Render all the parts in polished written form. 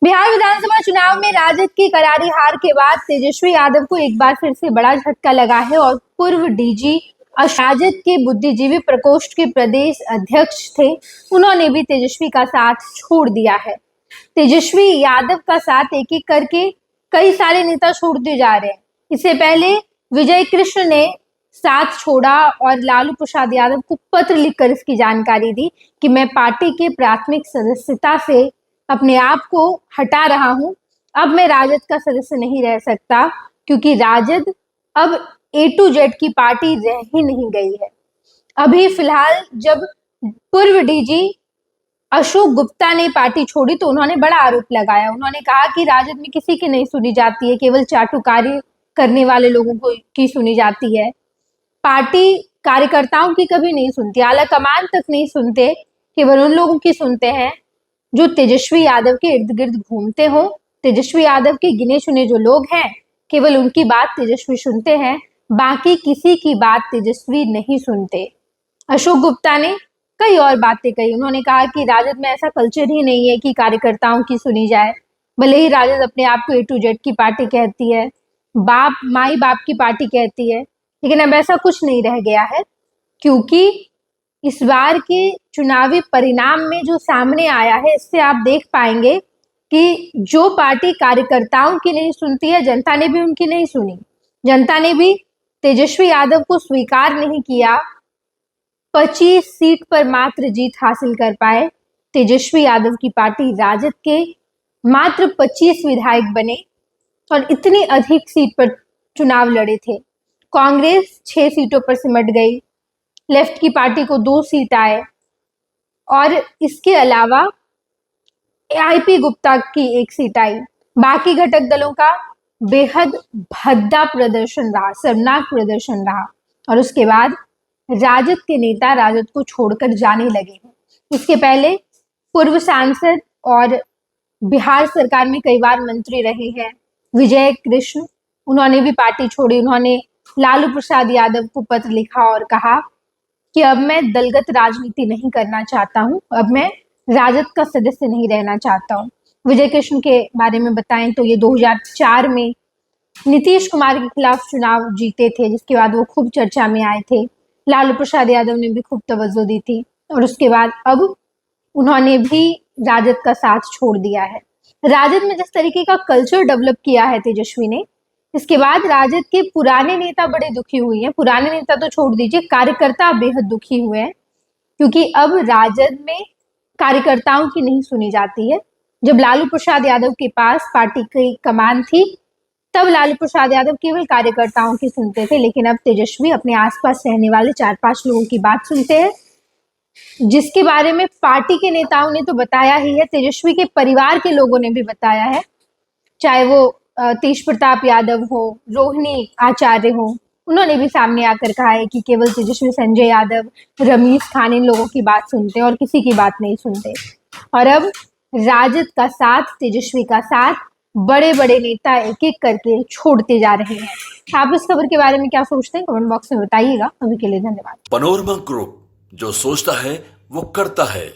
बिहार विधानसभा चुनाव में राजद की करारी हार के बाद तेजस्वी यादव को एक बार फिर से बड़ा झटका लगा है और पूर्व डीजी राजद के बुद्धिजीवी प्रकोष्ठ के प्रदेश अध्यक्ष थे, उन्होंने भी तेजस्वी का साथ छोड़ दिया है। तेजस्वी यादव का साथ एक एक करके कई सारे नेता छोड़ते जा रहे हैं। इससे पहले विजय कृष्ण ने साथ छोड़ा और लालू प्रसाद यादव को पत्र लिखकर इसकी जानकारी दी कि मैं पार्टी के प्राथमिक सदस्यता से अपने आप को हटा रहा हूं, अब मैं राजद का सदस्य नहीं रह सकता क्योंकि राजद अब A to Z की पार्टी रह ही नहीं गई है। अभी फिलहाल जब पूर्व डीजी अशोक गुप्ता ने पार्टी छोड़ी तो उन्होंने बड़ा आरोप लगाया। उन्होंने कहा कि राजद में किसी की नहीं सुनी जाती है, केवल चाटुकारी करने वाले लोगों को की सुनी जाती है। पार्टी कार्यकर्ताओं की कभी नहीं सुनती, आला कमान तक नहीं सुनते, केवल उन लोगों की सुनते हैं जो तेजस्वी यादव के इर्द गिर्द घूमते हो। तेजस्वी यादव के गिने चुने जो लोग हैं केवल उनकी बात तेजस्वी सुनते हैं, बाकी किसी की बात तेजस्वी नहीं सुनते। अशोक गुप्ता ने कई और बातें कही। उन्होंने कहा कि राजद में ऐसा कल्चर ही नहीं है कि कार्यकर्ताओं की सुनी जाए। भले ही राजद अपने आप को A to Z की पार्टी कहती है, बाप माई बाप की पार्टी कहती है, लेकिन अब ऐसा कुछ नहीं रह गया है क्योंकि इस बार के चुनावी परिणाम में जो सामने आया है इससे आप देख पाएंगे कि जो पार्टी कार्यकर्ताओं की नहीं सुनती है, जनता ने भी उनकी नहीं सुनी। जनता ने भी तेजस्वी यादव को स्वीकार नहीं किया। 25 सीट पर मात्र जीत हासिल कर पाए तेजस्वी यादव की पार्टी। राजद के मात्र 25 विधायक बने और इतनी अधिक सीट पर चुनाव लड़े थे। कांग्रेस 6 सीटों पर सिमट गई, लेफ्ट की पार्टी को 2 सीट आए और इसके अलावा AIP गुप्ता की 1 सीट आई। बाकी घटक दलों का बेहद भद्दा प्रदर्शन रहा, शर्मनाक प्रदर्शन रहा और उसके बाद राजद के नेता राजद को छोड़कर जाने लगे हैं। इसके पहले पूर्व सांसद और बिहार सरकार में कई बार मंत्री रहे हैं विजय कृष्ण, उन्होंने भी पार्टी छोड़ी। उन्होंने लालू प्रसाद यादव को पत्र लिखा और कहा कि अब मैं दलगत राजनीति नहीं करना चाहता हूं, अब मैं राजद का सदस्य नहीं रहना चाहता हूं। विजय कृष्ण के बारे में बताएं तो ये 2004 में नीतीश कुमार के खिलाफ चुनाव जीते थे, जिसके बाद वो खूब चर्चा में आए थे। लालू प्रसाद यादव ने भी खूब तवज्जो दी थी और उसके बाद अब उन्होंने भी राजद का साथ छोड़ दिया है। राजद में जिस तरीके का कल्चर डेवलप किया है तेजस्वी ने, इसके बाद राजद के पुराने नेता बड़े दुखी हुए हैं। पुराने नेता तो छोड़ दीजिए, कार्यकर्ता बेहद दुखी हुए हैं क्योंकि अब राजद में कार्यकर्ताओं की नहीं सुनी जाती है। जब लालू प्रसाद यादव के पास पार्टी की कमान थी तब लालू प्रसाद यादव केवल कार्यकर्ताओं की सुनते थे, लेकिन अब तेजस्वी अपने आसपास रहने वाले 4-5 लोगों की बात सुनते हैं, जिसके बारे में पार्टी के नेताओं ने तो बताया ही है, तेजस्वी के परिवार के लोगों ने भी बताया है, चाहे वो तेज प्रताप यादव हो, रोहिणी आचार्य हो, उन्होंने भी सामने आकर कहा है कि केवल तेजस्वी, संजय यादव, रमीज खान इन लोगों की बात सुनते हैं और किसी की बात नहीं सुनते। और अब राजद का साथ, तेजस्वी का साथ बड़े बड़े नेता एक एक करके छोड़ते जा रहे हैं। आप इस खबर के बारे में क्या सोचते हैं कमेंट बॉक्स में बताइएगा। अभी के लिए धन्यवाद। पैनोरमा ग्रुप, जो सोचता है वो करता है।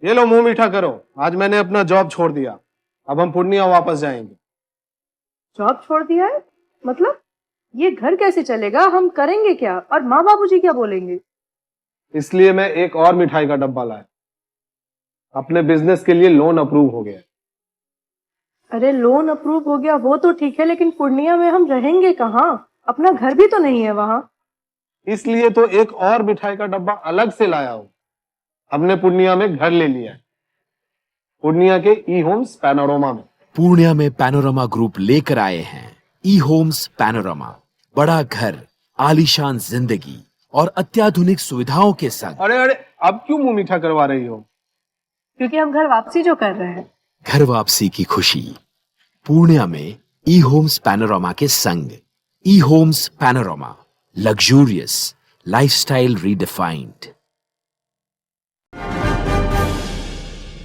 ये लो मुंह मीठा करो, आज मैंने अपना जॉब छोड़ दिया, अब हम पूर्णिया वापस जाएंगे। जॉब छोड़ दिया है? मतलब ये घर कैसे चलेगा? हम करेंगे क्या? और माँ बाबूजी क्या बोलेंगे? इसलिए मैं एक और मिठाई का डब्बा लाया। अपने बिजनेस के लिए लोन अप्रूव हो गया। अरे लोन अप्रूव हो गया वो तो ठीक है, लेकिन पूर्णिया में हम रहेंगे कहाँ? अपना घर भी तो नहीं है वहां। इसलिए तो एक और मिठाई का डब्बा अलग से लाया हूं। हमने पूर्णिया में घर ले लिया है, पूर्णिया के ई-होम्स पैनोरमा में। पूर्णिया में पैनोरमा ग्रुप लेकर आए हैं ई-होम्स पैनोरमा। बड़ा घर, आलीशान जिंदगी और अत्याधुनिक सुविधाओं के संग। अरे अब क्यों मुंह मीठा करवा रही हो? क्योंकि हम घर वापसी जो कर रहे हैं। घर वापसी की खुशी पूर्णिया में ई-होम्स पैनोरमा के संग। ई-होम्स पैनोरमा, लग्जूरियस लाइफस्टाइल रीडिफाइंड।